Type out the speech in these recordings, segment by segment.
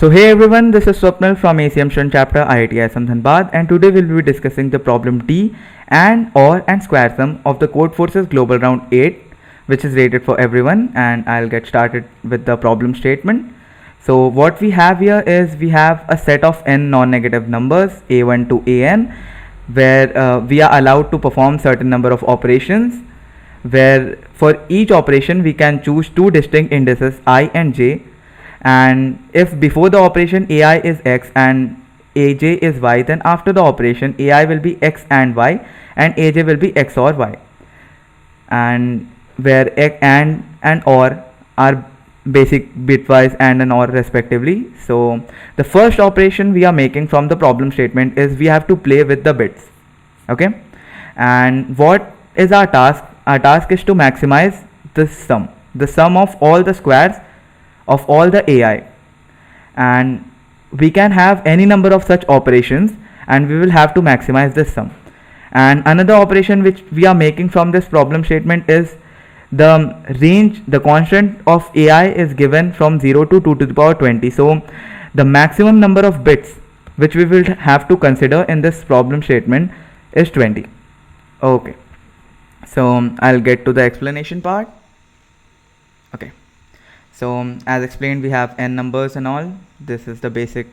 So hey everyone, this is Swapnil from ACM Student Chapter IIT Dhanbad, and today we'll be discussing the problem D and OR and square sum of the Codeforces Global Round 8, which is rated for everyone, and I'll get started with the problem statement. So what we have here is we have a set of n non-negative numbers a1 to an, where we are allowed to perform certain number of operations, where for each operation we can choose two distinct indices I and j, and if before the operation ai is x and aj is y, then after the operation ai will be x and y and aj will be x or y, and where x and or are basic bitwise and or respectively. So the first operation we are making from the problem statement is we have to play with the bits. Okay, and what is our task? Our task is to maximize the sum of all the squares of all the ai, and we can have any number of such operations and we will have to maximize this sum. And another operation which we are making from this problem statement is the range, the constant of ai is given from 0 to 2 to the power 20. So the maximum number of bits which we will have to consider in this problem statement is 20. Okay, so I'll get to the explanation part. Okay, so as explained, we have n numbers and all. This is the basic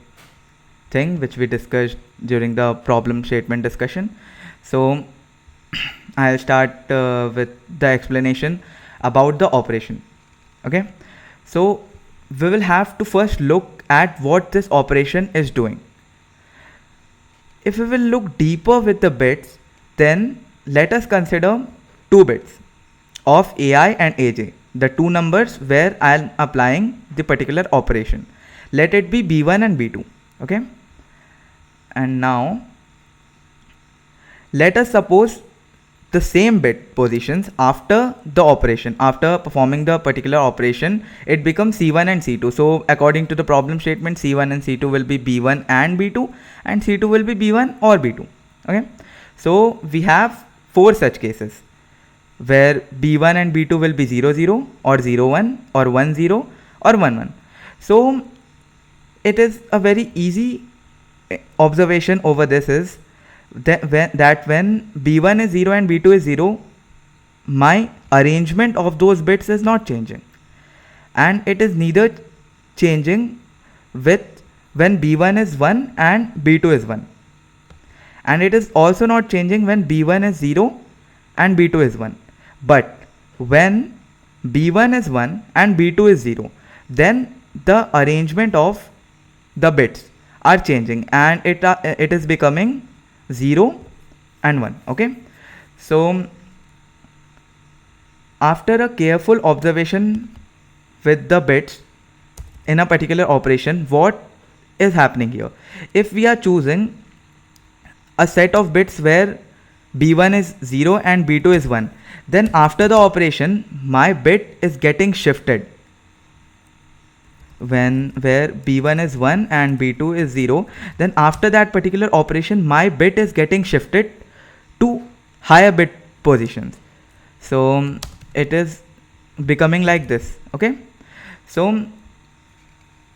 thing which we discussed during the problem statement discussion. So I'll start with the explanation about the operation. Okay, so we will have to first look at what this operation is doing. If we will look deeper with the bits, then let us consider two bits of ai and aj, the two numbers where I am applying the particular operation. Let it be b1 and b2. Okay, and now let us suppose the same bit positions after the operation. After performing the particular operation, it becomes c1 and c2. So according to the problem statement, c1 and c2 will be b1 and b2, and c2 will be b1 or b2. Okay, so we have four such cases where b1 and b2 will be 0 0 or 0 1 or 1 0 or 1 1. So it is a very easy observation over this is that when b1 is 0 and b2 is 0, my arrangement of those bits is not changing, and it is neither changing with when b1 is 1 and b2 is 1, and it is also not changing when b1 is 0 and b2 is 1. But when b1 is 1 and b2 is 0, then the arrangement of the bits are changing and it is becoming 0 and 1. Okay, so after a careful observation with the bits in a particular operation, what is happening here? If we are choosing a set of bits where b1 is 0 and b2 is 1, then after the operation my bit is getting shifted. Where b1 is 1 and b2 is 0, then after that particular operation my bit is getting shifted to higher bit positions. So it is becoming like this. Okay, so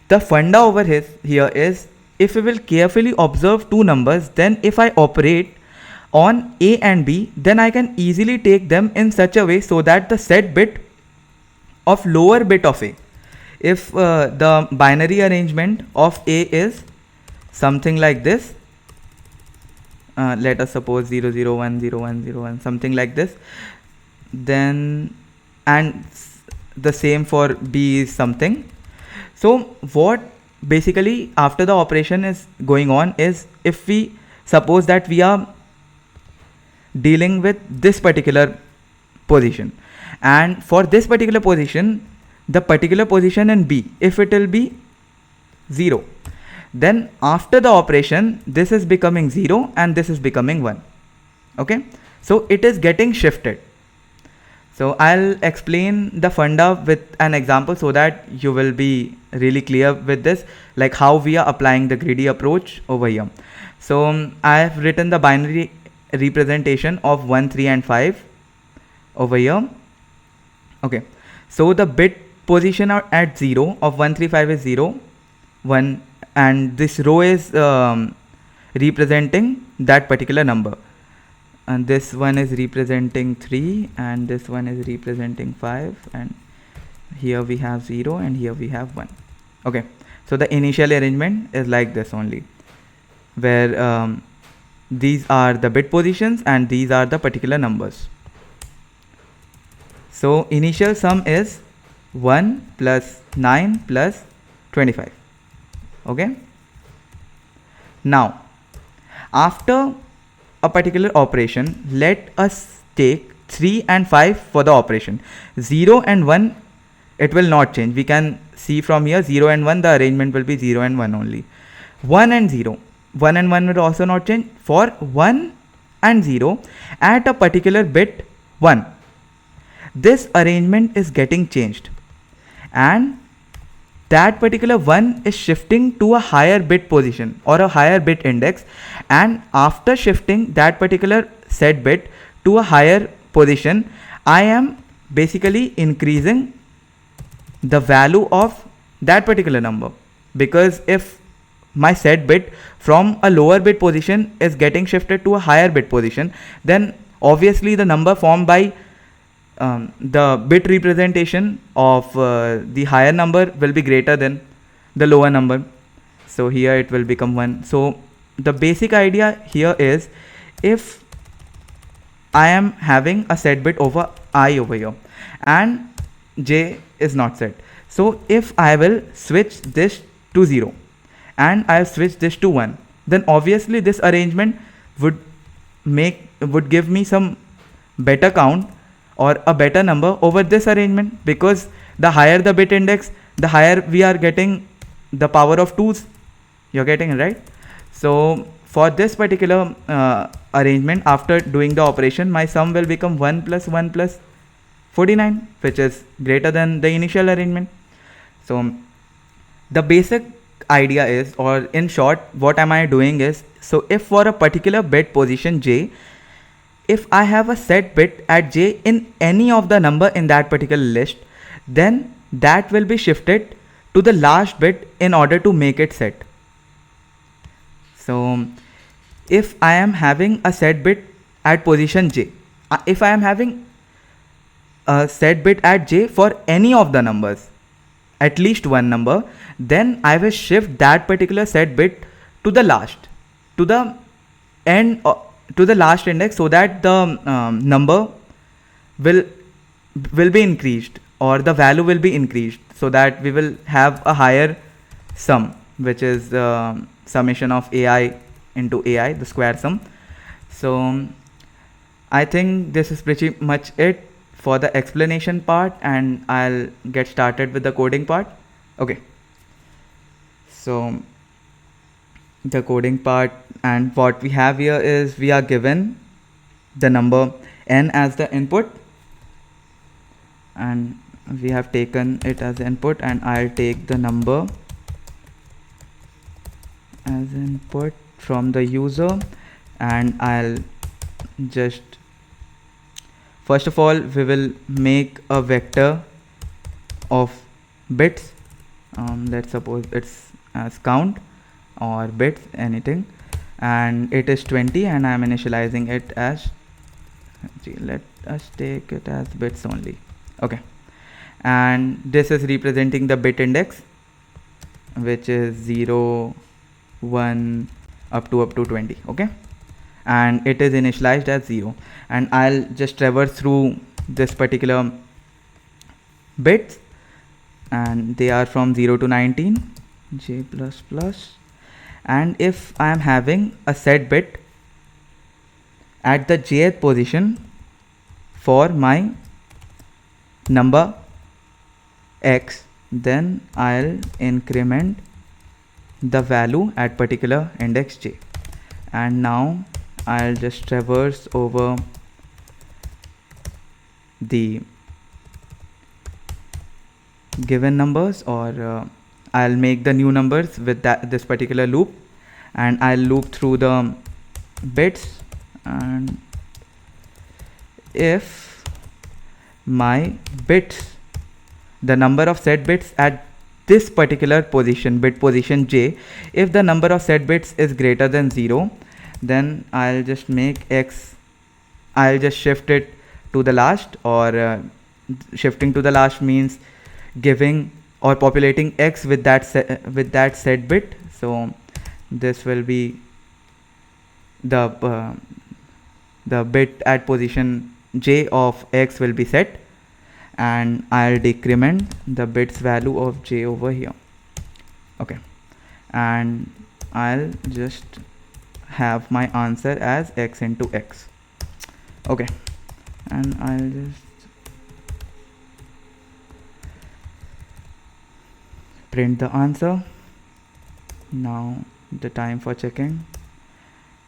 the funda over here is, if we will carefully observe two numbers, then if I operate on a and b, then I can easily take them in such a way so that the set bit of lower bit of a, if the binary arrangement of a is something like this, let us suppose 0 0 1 0 1 0 1, something like this, then and the same for b is something. So what basically after the operation is going on is, if we suppose that we are dealing with this particular position, and for this particular position, the particular position in b, if it will be 0, then after the operation this is becoming 0 and this is becoming 1. Okay, so it is getting shifted. So I'll explain the funda with an example so that you will be really clear with this, like how we are applying the greedy approach over here. So I have written the binary representation of 1 3 and 5 over here. Okay, so the bit position at 0 of 135 is 0, 1, and this row is representing that particular number, and this one is representing 3, and this one is representing 5, and here we have 0, and here we have 1. Okay, so the initial arrangement is like this only, where these are the bit positions and these are the particular numbers. So initial sum is 1 plus 9 plus 25. Okay, now after a particular operation, let us take 3 and 5 for the operation. 0 and 1, it will not change. We can see from here 0 and 1, the arrangement will be 0 and 1 only. 1 and 0, 1 and 1 will also not change. For 1 and 0 at a particular bit 1, this arrangement is getting changed, and that particular 1 is shifting to a higher bit position or a higher bit index, and after shifting that particular set bit to a higher position, I am basically increasing the value of that particular number, because if my set bit from a lower bit position is getting shifted to a higher bit position, then obviously the number formed by the bit representation of the higher number will be greater than the lower number. So here it will become 1. So the basic idea here is, if I am having a set bit over I over here and j is not set, so if I will switch this to 0 and I switch this to 1, then obviously this arrangement would give me some better count or a better number over this arrangement, because the higher the bit index, the higher we are getting the power of 2's. You're getting it, right? So for this particular arrangement, after doing the operation, my sum will become 1 plus 1 plus 49, which is greater than the initial arrangement. So the basic idea is, or in short, what am I doing is, so if for a particular bit position j, if I have a set bit at j in any of the number in that particular list, then that will be shifted to the last bit in order to make it set. So if I am having a set bit at position j, if I am having a set bit at j for any of the numbers, at least one number, then I will shift that particular set bit to the last, to the end, to the last index, so that the number will be increased, or the value will be increased, so that we will have a higher sum, which is summation of ai into ai, the square sum. So I think this is pretty much it for the explanation part, and I'll get started with the coding part. Okay, so the coding part, and what we have here is, we are given the number n as the input, and we have taken it as input, and I'll take the number as input from the user, and I'll just, first of all, we will make a vector of bits. Let's suppose it's as count or bits, anything, and it is 20, and I'm initializing it as, let us take it as bits only. Okay, and this is representing the bit index, which is 0, 1 up to 20. Okay, and it is initialized as 0, and I'll just traverse through this particular bits, and they are from 0 to 19, j++, and if I am having a set bit at the jth position for my number x, then I'll increment the value at particular index j. And now I'll just traverse over the given numbers, or I'll make the new numbers with this particular loop, and I'll loop through the bits, and if my bits, the number of set bits at this particular position, bit position j, if the number of set bits is greater than 0, then I'll just make x, I'll just shift it to the last, or shifting to the last means giving or populating x with that set bit. So this will be the bit at position j of x will be set, and I'll decrement the bits value of j over here. Okay, and I'll just have my answer as x into x. Okay, and I'll just print the answer. Now the time for checking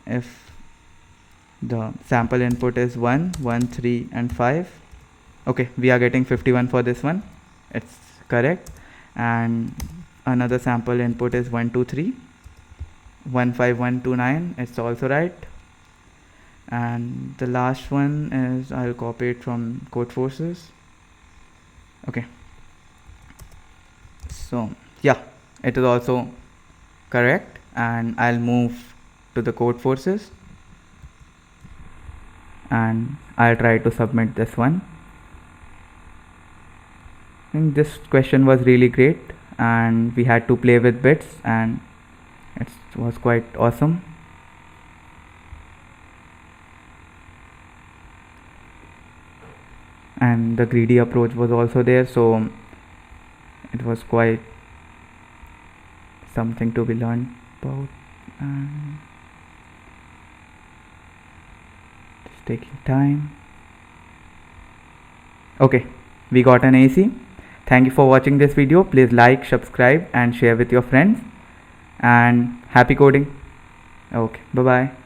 if the sample input is 1, 1, 3 and 5. Okay, we are getting 51 for this one, it's correct. And another sample input is 1, 2, 3, 1, 5, 1, 2, 9, it's also right. And the last one is, I'll copy it from Codeforces. Okay, so yeah, it is also correct, and I'll move to the Codeforces and I'll try to submit this one. I think this question was really great, and we had to play with bits, and it was quite awesome. And the greedy approach was also there, so it was quite something to be learned about. And just take your time. Okay, we got an AC. Thank you for watching this video. Please like, subscribe and share with your friends, and happy coding. Okay, bye bye.